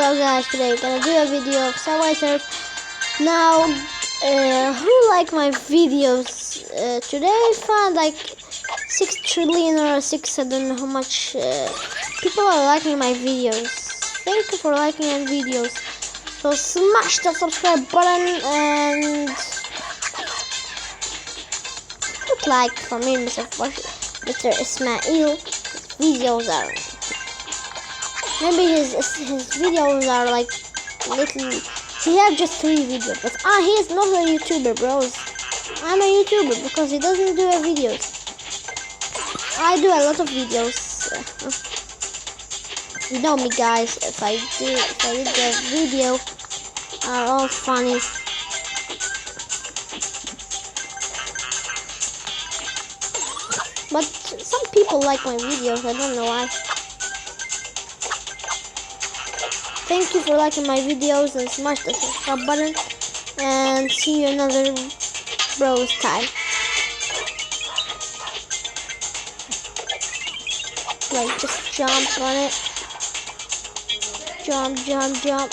Hello guys, today we're gonna do a video of Subway Surf. Now, who like my videos? Today I found like 6 trillion or 6, I don't know how much people are liking my videos. Thank you for liking my videos. So smash the subscribe button and put like for me, Mr. Ismail. Videos are maybe his videos are like little. He have just 3 videos, but he is not a YouTuber, bros. I'm a YouTuber because he doesn't do a videos. I do a lot of videos. You know me, guys. If I did the video, are all funny. But some people like my videos. I don't know why. Thank you for liking my videos and smash the subscribe button. And see you another bros time. Like just jump on it. Jump, jump, jump.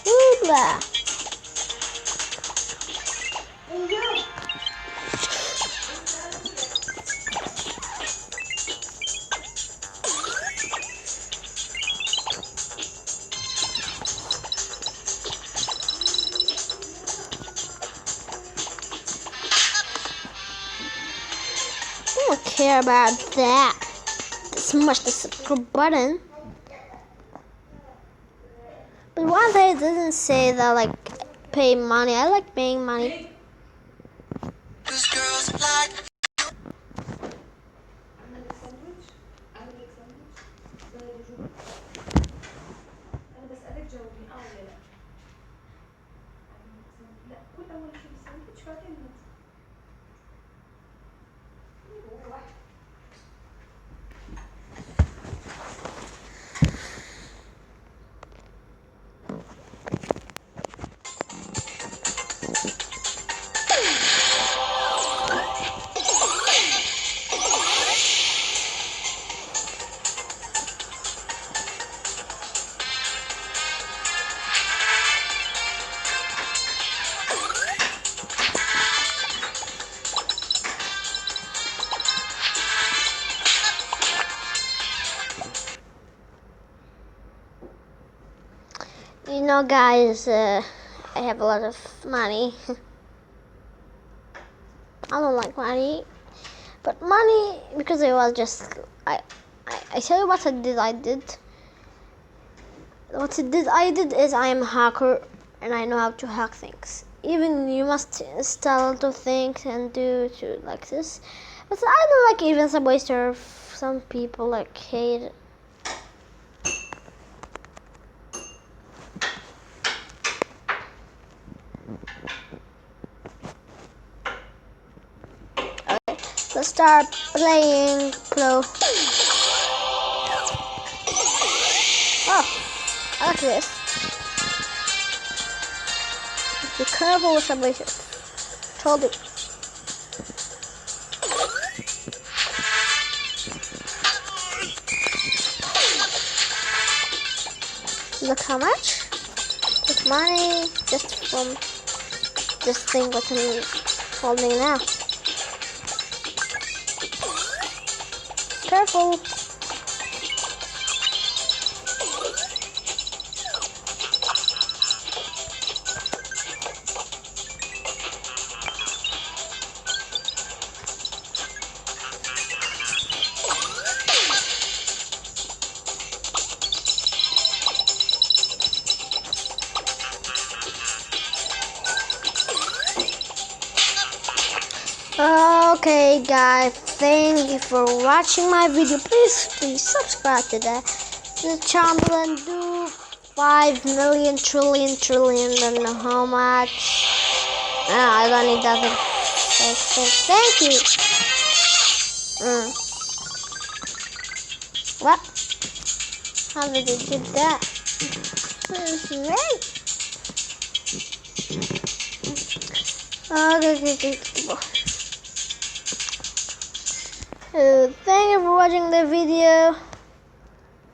Ooh, blah. I don't care about that. Smash the subscribe button. But one day it doesn't say that like pay money. I like paying money. You know, guys, I have a lot of money. I don't like money, but money, because it was just, I tell you what I did. I did is I am a hacker and I know how to hack things. Even you must install to things and do to like this. But I don't like even Subway Surf. Some people like hate it. Let's start playing pro. Oh, I like this. Be careful with Subway Surf. Told you. Look how much? With money just from this thing what I'm holding now. Careful. Okay guys, thank you for watching my video. Please subscribe to the channel and do 5 million trillion, don't know how much. I don't need that. Thank you. What? How did it do that? Okay. Thank you for watching the video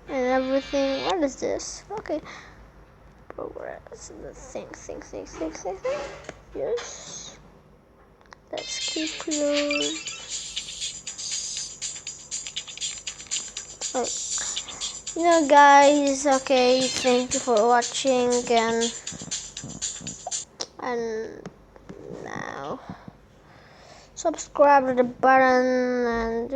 and everything. What is this? Okay. Progress. The thing. Yes. Let's keep close. Oh. Guys, okay, thank you for watching and now subscribe to the button and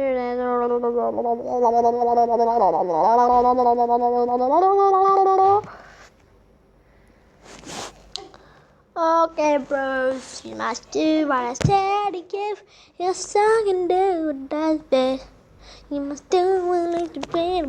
okay, bros, you must do what I said. Give your song and do what does best. You must do what I like to play.